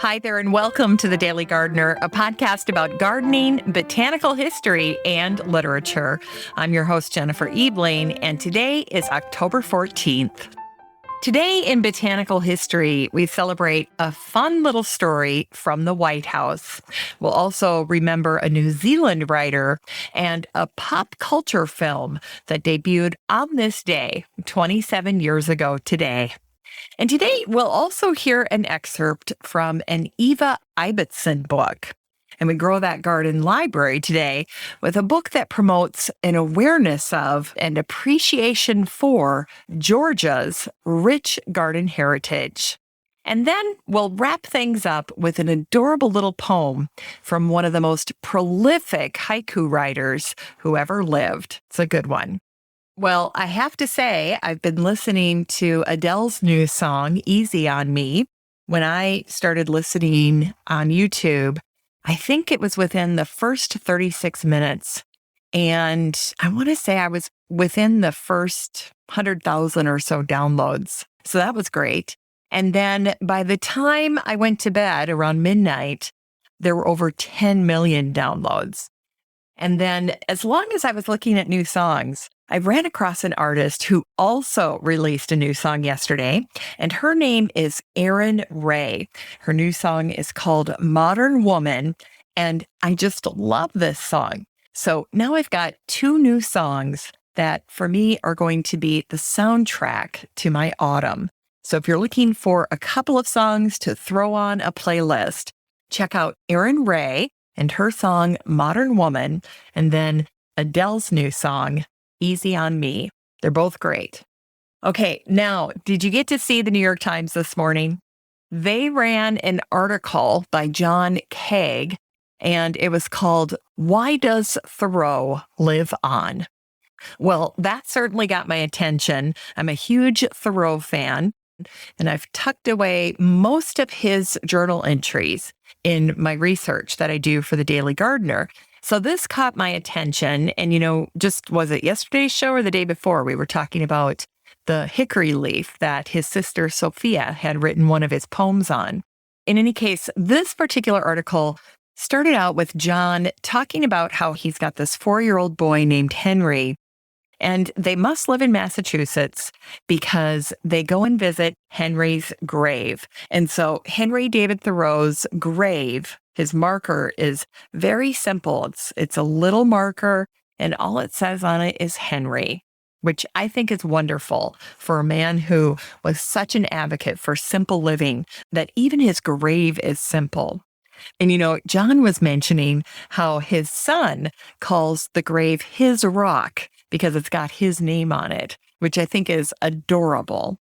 Hi there, and welcome to The Daily Gardener, a podcast about gardening, botanical history, and literature. I'm your host, Jennifer Ebling, and today is October 14th. Today in Botanical History, we celebrate a fun little story from the White House. We'll also remember a New Zealand writer and a pop culture film that debuted on this day 27 years ago today. And today we'll also hear an excerpt from an Eva Ibbotson book. And we grow that garden library today with a book that promotes an awareness of and appreciation for Georgia's rich garden heritage. And then we'll wrap things up with an adorable little poem from one of the most prolific haiku writers who ever lived. It's a good one. Well, I have to say, I've been listening to Adele's new song, Easy on Me. When I started listening on YouTube, I think it was within the first 36 minutes. And I want to say I was within the first 100,000 or so downloads. So that was great. And then by the time I went to bed around midnight, there were over 10 million downloads. And then as long as I was looking at new songs, I ran across an artist who also released a new song yesterday, and her name is Erin Ray. Her new song is called Modern Woman, and I just love this song. So now I've got two new songs that for me are going to be the soundtrack to my autumn. So if you're looking for a couple of songs to throw on a playlist, check out Erin Ray and her song Modern Woman, and then Adele's new song, Easy on Me. They're both great. Okay, now, did you get to see the New York Times this morning? They ran an article by John Kaag, and it was called, Why Does Thoreau Live On? Well, that certainly got my attention. I'm a huge Thoreau fan, and I've tucked away most of his journal entries in my research that I do for the Daily Gardener. So this caught my attention. And, just was it yesterday's show or the day before? We were talking about the hickory leaf that his sister Sophia had written one of his poems on. In any case, this particular article started out with John talking about how he's got this 4-year-old boy named Henry, and they must live in Massachusetts because they go and visit Henry's grave. And so Henry David Thoreau's grave, his marker is very simple. It's a little marker, and all it says on it is Henry, which I think is wonderful for a man who was such an advocate for simple living that even his grave is simple. And, John was mentioning how his son calls the grave his rock because it's got his name on it, which I think is adorable.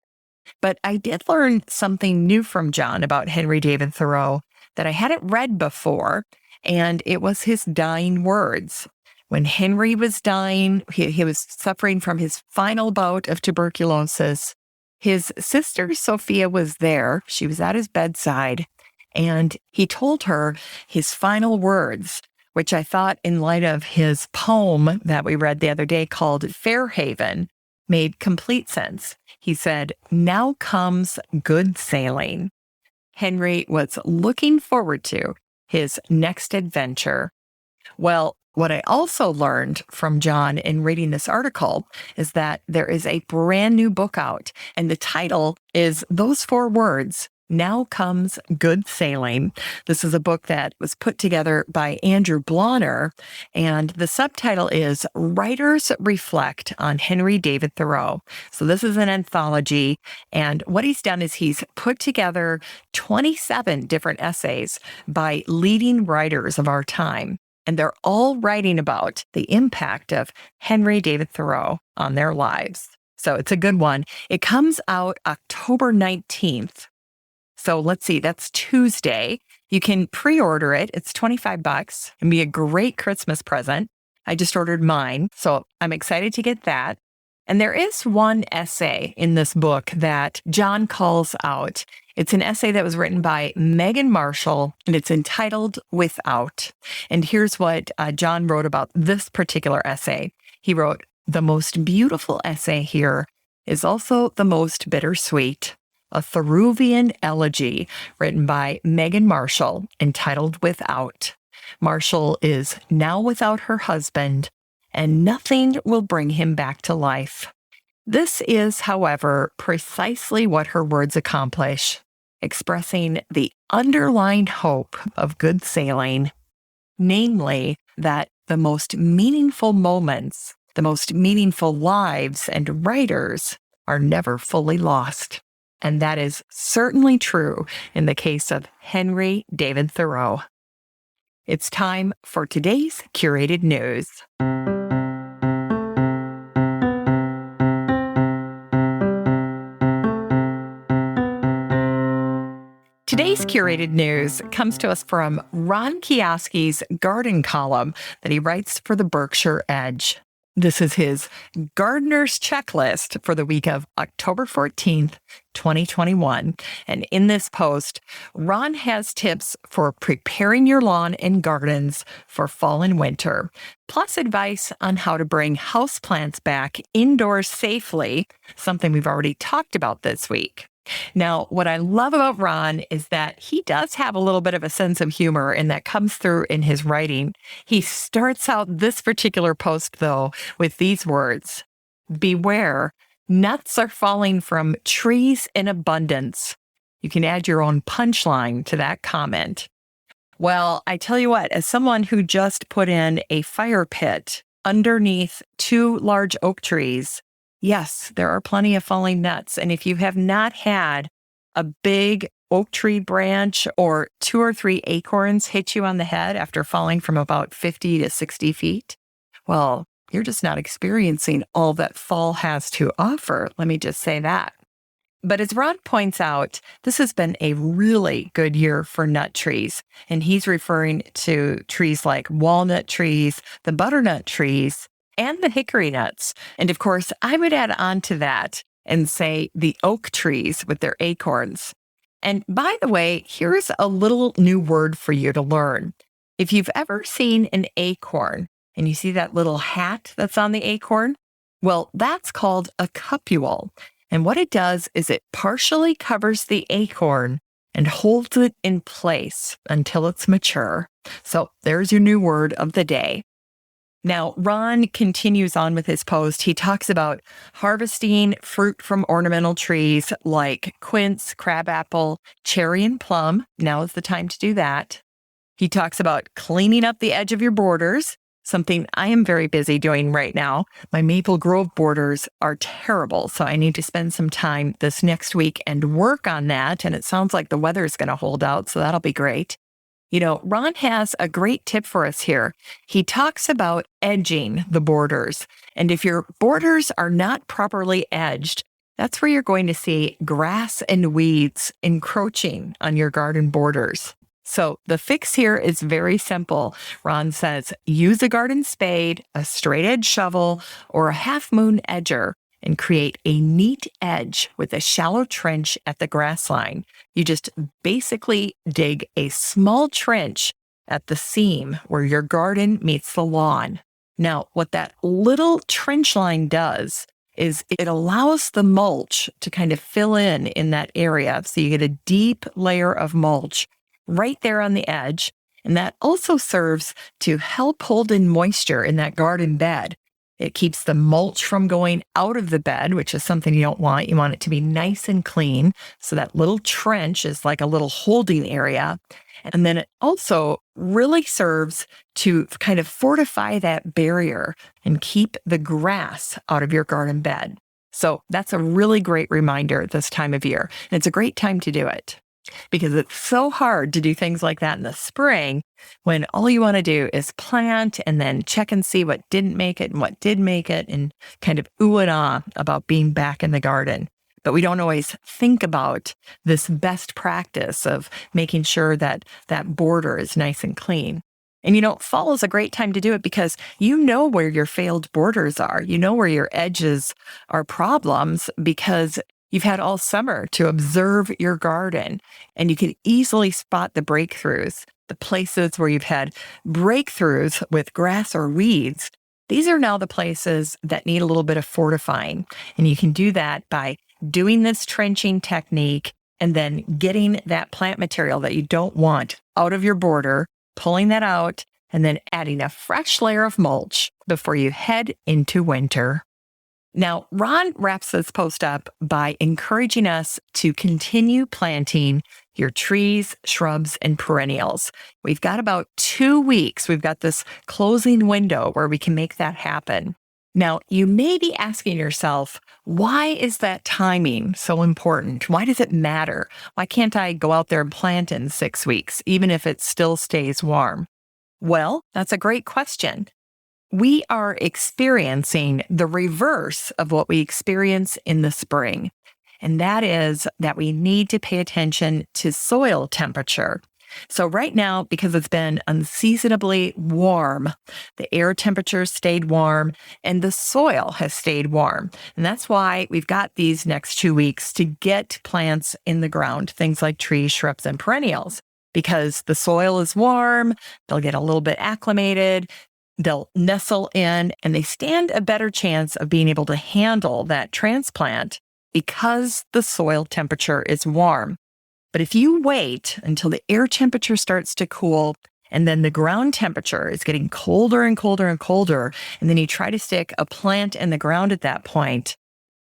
But I did learn something new from John about Henry David Thoreau that I hadn't read before, and it was his dying words. When Henry was dying, he was suffering from his final bout of tuberculosis. His sister Sophia was there. She was at his bedside, and he told her his final words, which I thought in light of his poem that we read the other day called Fairhaven, made complete sense. He said, "Now comes good sailing." Henry was looking forward to his next adventure. Well, what I also learned from John in reading this article is that there is a brand new book out, and the title is those 4 words, Now Comes Good Sailing. This is a book that was put together by Andrew Blauner, and the subtitle is Writers Reflect on Henry David Thoreau. So this is an anthology, and what he's done is he's put together 27 different essays by leading writers of our time, and they're all writing about the impact of Henry David Thoreau on their lives. So it's a good one. It comes out October 19th. So let's see, that's Tuesday. You can pre-order it. It's $25 and be a great Christmas present. I just ordered mine, so I'm excited to get that. And there is one essay in this book that John calls out. It's an essay that was written by Megan Marshall, and it's entitled Without. And here's what John wrote about this particular essay. He wrote, "The most beautiful essay here is also the most bittersweet. a Theruvian elegy written by Megan Marshall entitled Without. Marshall is now without her husband, and nothing will bring him back to life. This is, however, precisely what her words accomplish, expressing the underlying hope of good sailing, namely that the most meaningful moments, the most meaningful lives and writers are never fully lost. And that is certainly true in the case of Henry David Thoreau. It's time for today's Curated News. Today's Curated News comes to us from Ron Kujawski's garden column that he writes for the Berkshire Edge. This is his gardener's checklist for the week of October 14th, 2021. And in this post, Ron has tips for preparing your lawn and gardens for fall and winter, plus advice on how to bring houseplants back indoors safely, something we've already talked about this week. Now, what I love about Ron is that he does have a little bit of a sense of humor, and that comes through in his writing. He starts out this particular post, though, with these words: "Beware, nuts are falling from trees in abundance." You can add your own punchline to that comment. Well, I tell you what, as someone who just put in a fire pit underneath 2 large oak trees, yes, there are plenty of falling nuts. And if you have not had a big oak tree branch or 2 or 3 acorns hit you on the head after falling from about 50 to 60 feet, well, you're just not experiencing all that fall has to offer. Let me just say that. But as Ron points out, this has been a really good year for nut trees. And he's referring to trees like walnut trees, the butternut trees, and the hickory nuts. And of course, I would add on to that and say the oak trees with their acorns. And by the way, here's a little new word for you to learn. If you've ever seen an acorn and you see that little hat that's on the acorn, well, that's called a cupule. And what it does is it partially covers the acorn and holds it in place until it's mature. So there's your new word of the day. Now, Ron continues on with his post. He talks about harvesting fruit from ornamental trees like quince, crabapple, cherry, and plum. Now is the time to do that. He talks about cleaning up the edge of your borders, something I am very busy doing right now. My Maple Grove borders are terrible, so I need to spend some time this next week and work on that. And it sounds like the weather is going to hold out, so that'll be great. You know, Ron has a great tip for us here. He talks about edging the borders. And if your borders are not properly edged, that's where you're going to see grass and weeds encroaching on your garden borders. So the fix here is very simple. Ron says, use a garden spade, a straight edge shovel, or a half moon edger, and create a neat edge with a shallow trench at the grass line. You just basically dig a small trench at the seam where your garden meets the lawn. Now, what that little trench line does is it allows the mulch to kind of fill in that area. So you get a deep layer of mulch right there on the edge. And that also serves to help hold in moisture in that garden bed. It keeps the mulch from going out of the bed, which is something you don't want. You want it to be nice and clean. So that little trench is like a little holding area. And then it also really serves to kind of fortify that barrier and keep the grass out of your garden bed. So that's a really great reminder this time of year. And it's a great time to do it, because it's so hard to do things like that in the spring when all you want to do is plant and then check and see what didn't make it and what did make it and kind of ooh and ah about being back in the garden. But we don't always think about this best practice of making sure that that border is nice and clean. And, you know, fall is a great time to do it because you know where your failed borders are. You know where your edges are problems because you've had all summer to observe your garden, and you can easily spot the breakthroughs, the places where you've had breakthroughs with grass or weeds. These are now the places that need a little bit of fortifying, and you can do that by doing this trenching technique and then getting that plant material that you don't want out of your border, pulling that out, and then adding a fresh layer of mulch before you head into winter. Now, Ron wraps this post up by encouraging us to continue planting your trees, shrubs, and perennials. We've got about 2 weeks. We've got this closing window where we can make that happen. Now, you may be asking yourself, why is that timing so important? Why does it matter? Why can't I go out there and plant in 6 weeks, even if it still stays warm? Well, that's a great question. We are experiencing the reverse of what we experience in the spring. And that is that we need to pay attention to soil temperature. So right now, because it's been unseasonably warm, the air temperature stayed warm and the soil has stayed warm. And that's why we've got these next 2 weeks to get plants in the ground, things like trees, shrubs, and perennials. Because the soil is warm, they'll get a little bit acclimated, they'll nestle in, and they stand a better chance of being able to handle that transplant because the soil temperature is warm. But if you wait until the air temperature starts to cool and then the ground temperature is getting colder and colder and colder, and then you try to stick a plant in the ground at that point,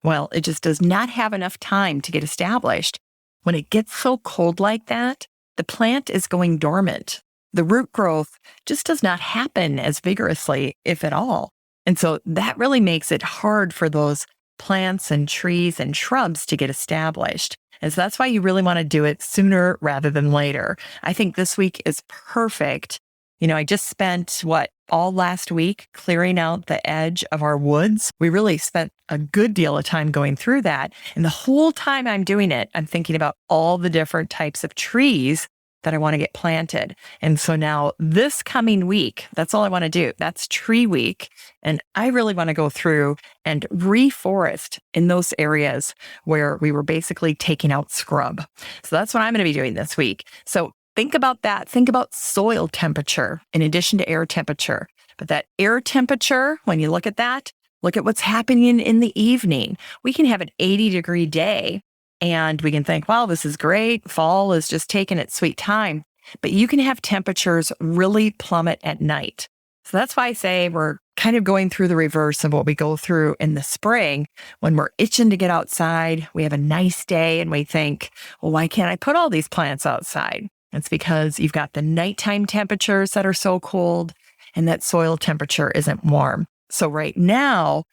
well, it just does not have enough time to get established. When it gets so cold like that, the plant is going dormant. The root growth just does not happen as vigorously, if at all. And so that really makes it hard for those plants and trees and shrubs to get established. And so that's why you really want to do it sooner rather than later. I think this week is perfect. I just spent all last week clearing out the edge of our woods. We really spent a good deal of time going through that. And the whole time I'm doing it, I'm thinking about all the different types of trees that I want to get planted. And so now this coming week, that's all I want to do. That's tree week. And I really want to go through and reforest in those areas where we were basically taking out scrub. So that's what I'm going to be doing this week. So think about that. Think about soil temperature in addition to air temperature. But that air temperature, when you look at that, look at what's happening in the evening. We can have an 80-degree day and we can think, wow, this is great. Fall is just taking its sweet time. But you can have temperatures really plummet at night. So that's why I say we're kind of going through the reverse of what we go through in the spring when we're itching to get outside. We have a nice day and we think, well, why can't I put all these plants outside? It's because you've got the nighttime temperatures that are so cold and that soil temperature isn't warm. So right now,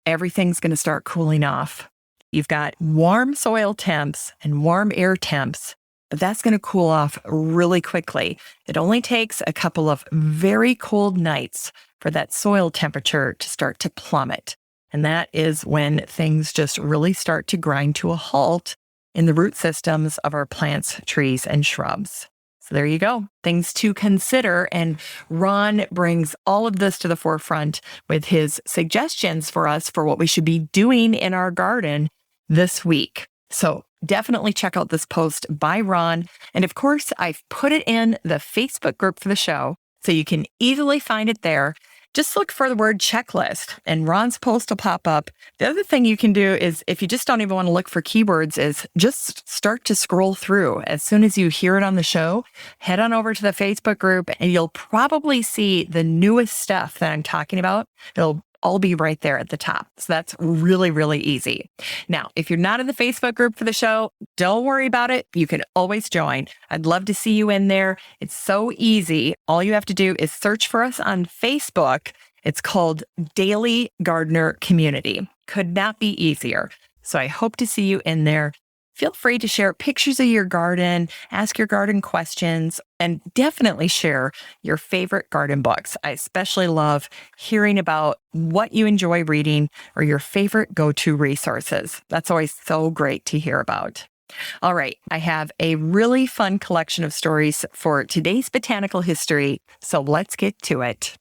everything's going to start cooling off. You've got warm soil temps and warm air temps, but that's going to cool off really quickly. It only takes a couple of very cold nights for that soil temperature to start to plummet. And that is when things just really start to grind to a halt in the root systems of our plants, trees, and shrubs. So there you go. Things to consider. And Ron brings all of this to the forefront with his suggestions for us for what we should be doing in our garden this week. So definitely check out this post by Ron. And of course, I've put it in the Facebook group for the show, so you can easily find it there. Just look for the word checklist and Ron's post will pop up. The other thing you can do is, if you just don't even want to look for keywords, is just start to scroll through. As soon as you hear it on the show, head on over to the Facebook group and you'll probably see the newest stuff that I'm talking about. It'll all be right there at the top. So that's really, really easy. Now, if you're not in the Facebook group for the show, don't worry about it. You can always join. I'd love to see you in there. It's so easy. All you have to do is search for us on Facebook. It's called Daily Gardener Community. Could not be easier. So I hope to see you in there. Feel free to share pictures of your garden, ask your garden questions, and definitely share your favorite garden books. I especially love hearing about what you enjoy reading or your favorite go-to resources. That's always so great to hear about. All right, I have a really fun collection of stories for today's Botanical History, so let's get to it.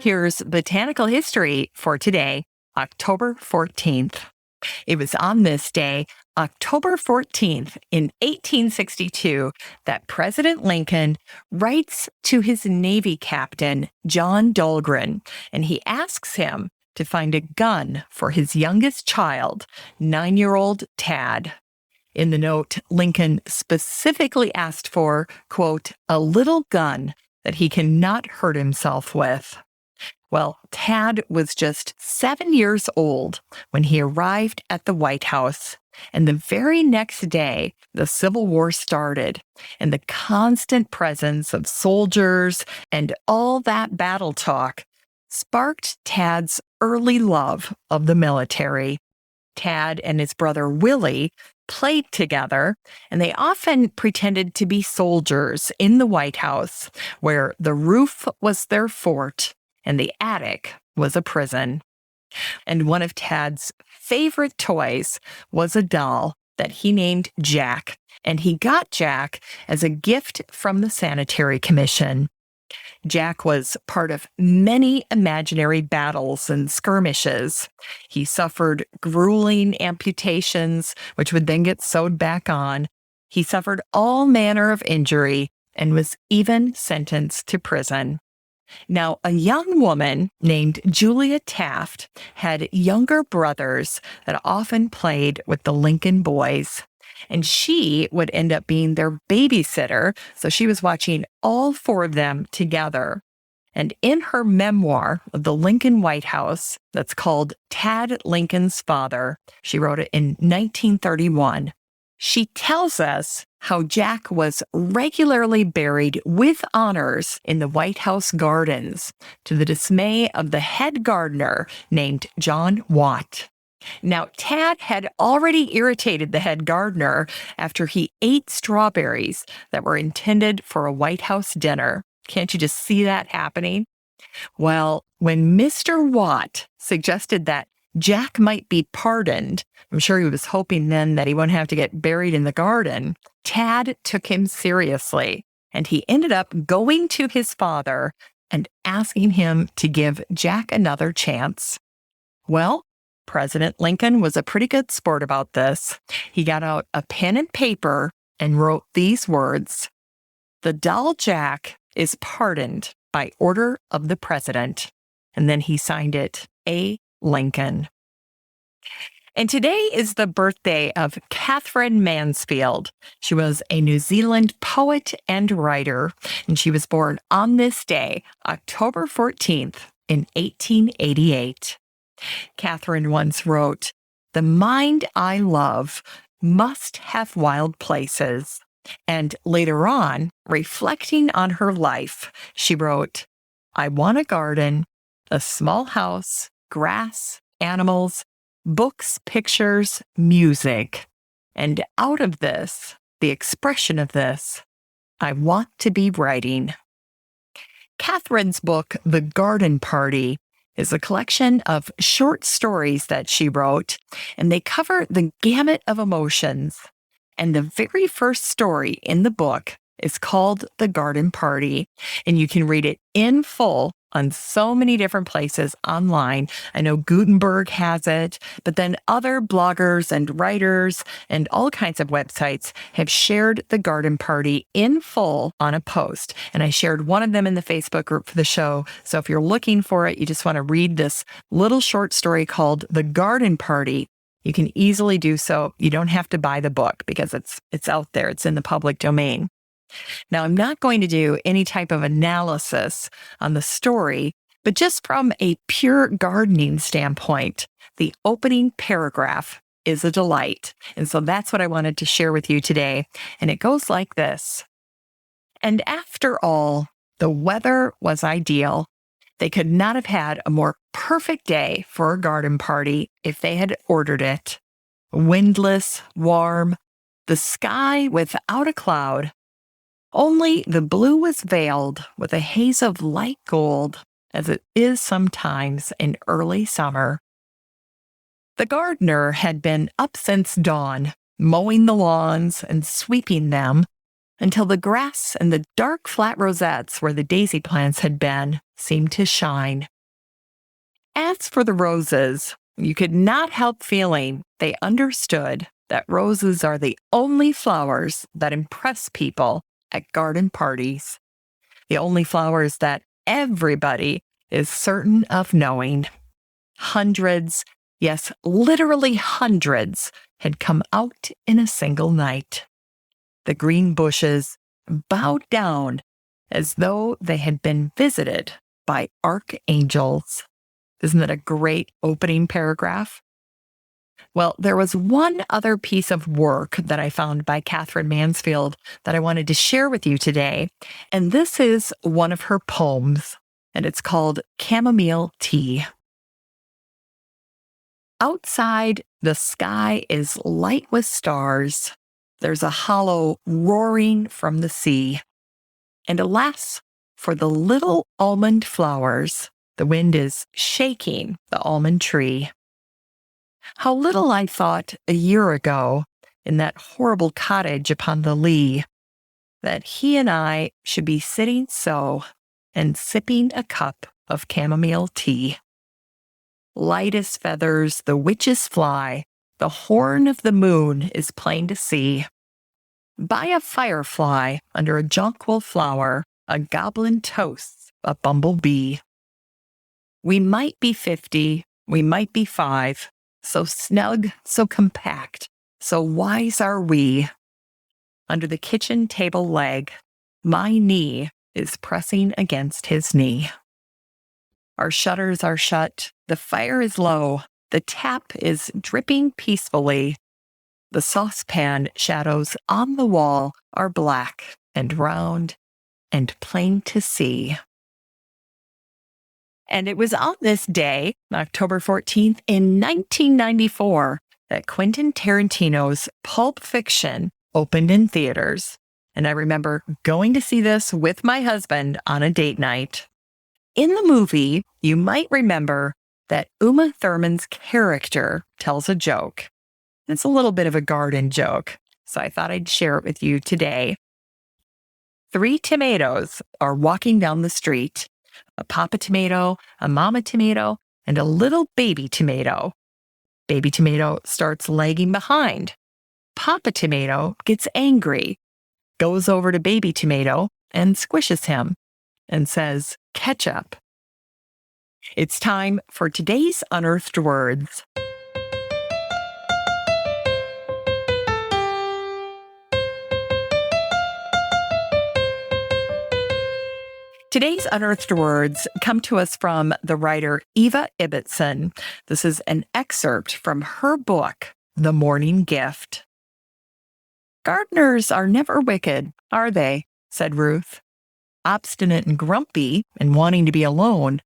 Here's Botanical History for today, October 14th. It was on this day, October 14th, in 1862, that President Lincoln writes to his Navy captain, John Dahlgren, and he asks him to find a gun for his youngest child, 9-year-old Tad. In the note, Lincoln specifically asked for, quote, a little gun that he cannot hurt himself with. Well, Tad was just 7 years old when he arrived at the White House. And the very next day, the Civil War started, and the constant presence of soldiers and all that battle talk sparked Tad's early love of the military. Tad and his brother Willie played together, and they often pretended to be soldiers in the White House, where the roof was their fort and the attic was a prison. And one of Tad's favorite toys was a doll that he named Jack, and he got Jack as a gift from the Sanitary Commission. Jack was part of many imaginary battles and skirmishes. He suffered grueling amputations, which would then get sewed back on. He suffered all manner of injury and was even sentenced to prison. Now, a young woman named Julia Taft had younger brothers that often played with the Lincoln boys, and she would end up being their babysitter, so she was watching all 4 of them together. And in her memoir of the Lincoln White House, that's called Tad Lincoln's Father, she wrote it in 1931, she tells us how Jack was regularly buried with honors in the White House gardens, to the dismay of the head gardener named John Watt. Now, Tad had already irritated the head gardener after he ate strawberries that were intended for a White House dinner. Can't you just see that happening? Well, when Mr. Watt suggested that Jack might be pardoned, I'm sure he was hoping then that he wouldn't have to get buried in the garden, Tad took him seriously, and he ended up going to his father and asking him to give Jack another chance. Well, President Lincoln was a pretty good sport about this. He got out a pen and paper and wrote these words: "The doll Jack is pardoned by order of the president." And then he signed it, A. Lincoln. And today is the birthday of Katherine Mansfield. She was a New Zealand poet and writer, and she was born on this day, October 14th, in 1888. Katherine once wrote, "The mind I love must have wild places." And later on, reflecting on her life, she wrote, "I want a garden, a small house, grass, animals, books, pictures, music. And out of this, the expression of this, I want to be writing." Katherine's book, The Garden Party, is a collection of short stories that she wrote, and they cover the gamut of emotions. And the very first story in the book is called The Garden Party, and you can read it in full on so many different places online. I know Gutenberg has it, but then other bloggers and writers and all kinds of websites have shared The Garden Party in full on a post. And I shared one of them in the Facebook group for the show. So if you're looking for it, you just want to read this little short story called The Garden Party, you can easily do so. You don't have to buy the book because it's out there. It's in the public domain. Now, I'm not going to do any type of analysis on the story, but just from a pure gardening standpoint, the opening paragraph is a delight. And so that's what I wanted to share with you today. And it goes like this: "And after all, the weather was ideal. They could not have had a more perfect day for a garden party if they had ordered it. Windless, warm, the sky without a cloud. Only the blue was veiled with a haze of light gold, as it is sometimes in early summer. The gardener had been up since dawn, mowing the lawns and sweeping them, until the grass and the dark flat rosettes where the daisy plants had been seemed to shine. As for the roses, you could not help feeling they understood that roses are the only flowers that impress people at garden parties, the only flowers that everybody is certain of knowing. Hundreds, yes, literally hundreds, had come out in a single night. The green bushes bowed down as though they had been visited by archangels. Isn't that a great opening paragraph? Well, there was one other piece of work that I found by Katherine Mansfield that I wanted to share with you today, and this is one of her poems, and it's called Chamomile Tea. Outside, the sky is light with stars. There's a hollow roaring from the sea. And alas, for the little almond flowers, the wind is shaking the almond tree. How little I thought a year ago, in that horrible cottage upon the lea, that he and I should be sitting so and sipping a cup of chamomile tea. Light as feathers, the witches fly, the horn of the moon is plain to see. By a firefly under a jonquil flower, a goblin toasts a bumblebee. We might be 50, we might be 5, so snug, so compact, so wise are we. Under the kitchen table leg, my knee is pressing against his knee. Our shutters are shut, the fire is low, the tap is dripping peacefully. The saucepan shadows on the wall are black and round and plain to see. And it was on this day, October 14th, in 1994, that Quentin Tarantino's Pulp Fiction opened in theaters. And I remember going to see this with my husband on a date night. In the movie, you might remember that Uma Thurman's character tells a joke. It's a little bit of a garden joke, so I thought I'd share it with you today. 3 tomatoes are walking down the street. A papa tomato, a mama tomato, and a little baby tomato. Baby tomato starts lagging behind. Papa tomato gets angry, goes over to baby tomato and squishes him and says, "Ketchup." It's time for today's Unearthed Words. Today's Unearthed Words come to us from the writer Eva Ibbotson. This is an excerpt from her book, The Morning Gift. "Gardeners are never wicked, are they?" said Ruth. "Obstinate and grumpy and wanting to be alone,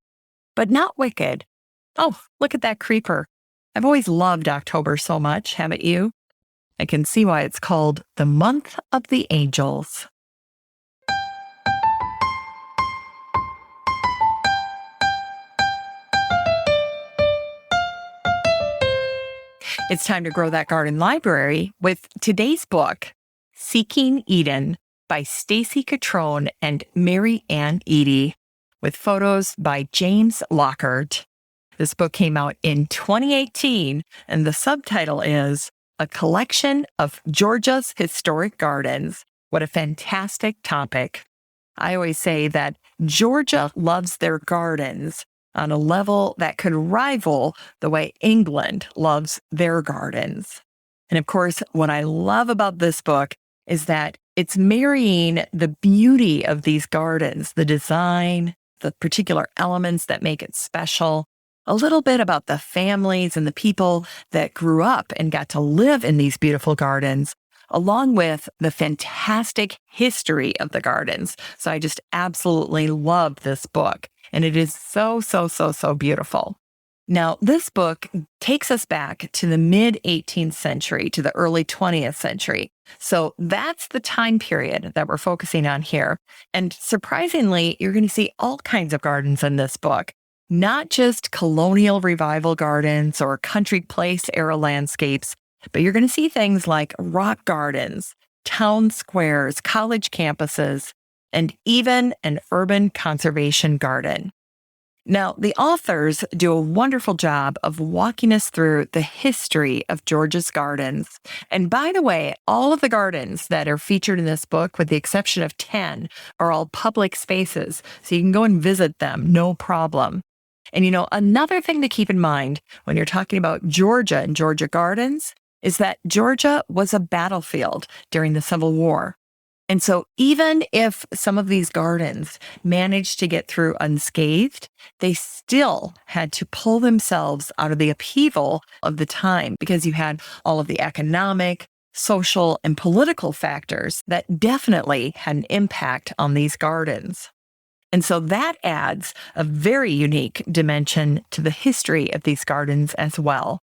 but not wicked. Oh, look at that creeper. I've always loved October so much, haven't you? I can see why it's called the month of the angels." It's time to grow that garden library with today's book, Seeking Eden by Stacy Catrone and Mary Ann Eady, with photos by James Lockhart. This book came out in 2018, and the subtitle is A Collection of Georgia's Historic Gardens. What a fantastic topic. I always say that Georgia loves their gardens on a level that could rival the way England loves their gardens. And of course, what I love about this book is that it's marrying the beauty of these gardens, the design, the particular elements that make it special, a little bit about the families and the people that grew up and got to live in these beautiful gardens, along with the fantastic history of the gardens. So I just absolutely love this book. And it is so beautiful. Now, this book takes us back to the mid-18th century, to the early 20th century. So that's the time period that we're focusing on here. And surprisingly, you're going to see all kinds of gardens in this book, not just colonial revival gardens or country place era landscapes, but you're going to see things like rock gardens, town squares, college campuses, and even an urban conservation garden. Now, the authors do a wonderful job of walking us through the history of Georgia's gardens. And by the way, all of the gardens that are featured in this book, with the exception of 10, are all public spaces, so you can go and visit them, no problem. And another thing to keep in mind when you're talking about Georgia and Georgia gardens is that Georgia was a battlefield during the Civil War. And so even if some of these gardens managed to get through unscathed, they still had to pull themselves out of the upheaval of the time, because you had all of the economic, social, and political factors that definitely had an impact on these gardens. And so that adds a very unique dimension to the history of these gardens as well.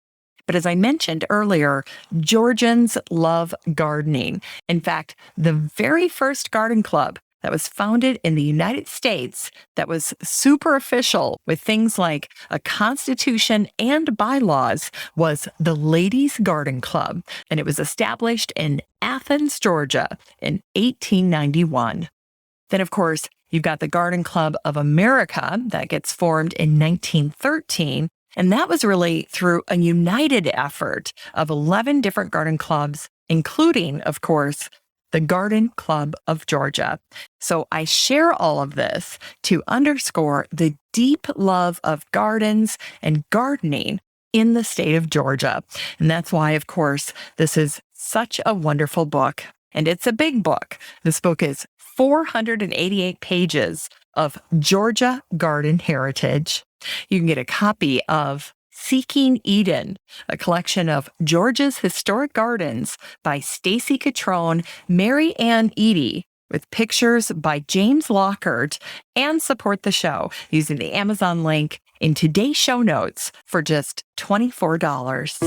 But as I mentioned earlier, Georgians love gardening. In fact, the very first garden club that was founded in the United States that was super official with things like a constitution and bylaws was the Ladies' Garden Club, and it was established in Athens, Georgia in 1891. Then, of course, you've got the Garden Club of America that gets formed in 1913. And that was really through a united effort of 11 different garden clubs, including, of course, the Garden Club of Georgia. So I share all of this to underscore the deep love of gardens and gardening in the state of Georgia. And that's why, of course, this is such a wonderful book. And it's a big book. This book is 488 pages of Georgia garden heritage. You can get a copy of Seeking Eden, a collection of Georgia's historic gardens by Stacy Catrone, Mary Ann Eady, with pictures by James Lockhart, and support the show using the Amazon link in today's show notes for just $24.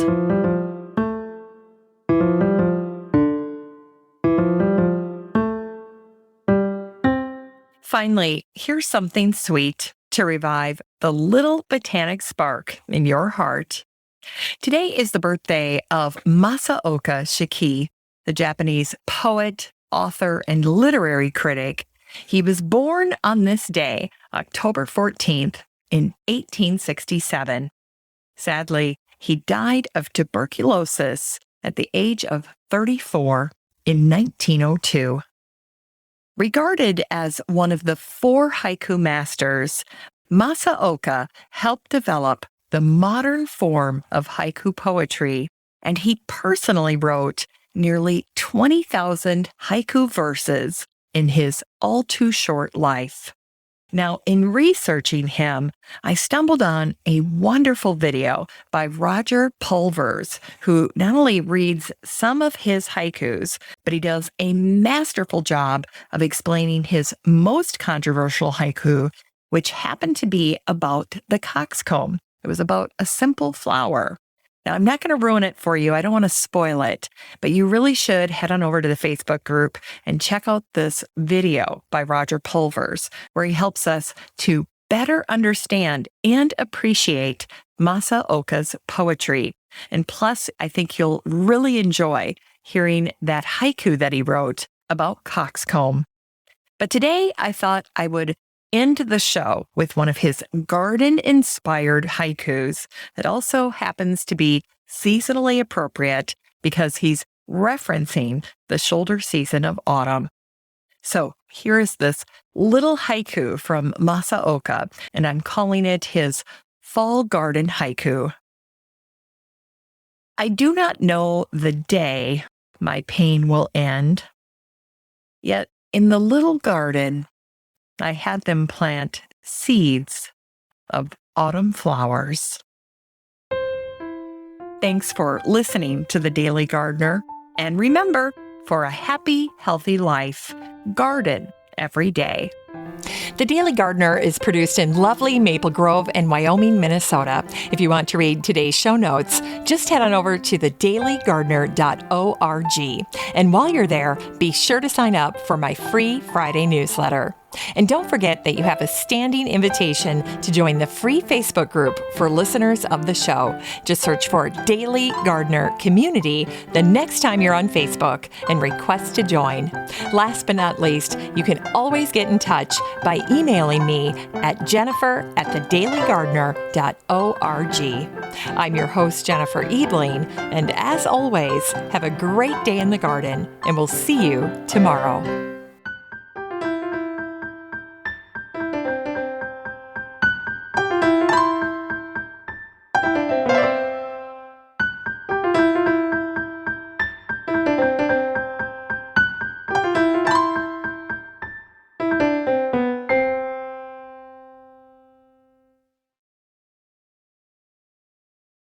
Finally, here's something sweet to revive the little botanic spark in your heart. Today is the birthday of Masaoka Shiki, the Japanese poet, author, and literary critic. He was born on this day, October 14th, in 1867. Sadly, he died of tuberculosis at the age of 34 in 1902. Regarded as one of the 4 haiku masters, Masaoka helped develop the modern form of haiku poetry, and he personally wrote nearly 20,000 haiku verses in his all-too-short life. Now, in researching him, I stumbled on a wonderful video by Roger Pulvers, who not only reads some of his haikus, but he does a masterful job of explaining his most controversial haiku, which happened to be about the coxcomb. It was about a simple flower. Now, I'm not going to ruin it for you. I don't want to spoil it, but you really should head on over to the Facebook group and check out this video by Roger Pulvers, where he helps us to better understand and appreciate Masaoka's poetry. And plus, I think you'll really enjoy hearing that haiku that he wrote about coxcomb. But today, I thought I would end the show with one of his garden-inspired haikus that also happens to be seasonally appropriate because he's referencing the shoulder season of autumn. So here is this little haiku from Masaoka, and I'm calling it his Fall Garden Haiku. I do not know the day my pain will end, yet in the little garden I had them plant seeds of autumn flowers. Thanks for listening to The Daily Gardener. And remember, for a happy, healthy life, garden every day. The Daily Gardener is produced in lovely Maple Grove and Wyoming, Minnesota. If you want to read today's show notes, just head on over to thedailygardener.org. And while you're there, be sure to sign up for my free Friday newsletter. And don't forget that you have a standing invitation to join the free Facebook group for listeners of the show. Just search for Daily Gardener Community the next time you're on Facebook and request to join. Last but not least, you can always get in touch by emailing me at jennifer@thedailygardener.org. I'm your host, Jennifer Ebling, and as always, have a great day in the garden, and we'll see you tomorrow.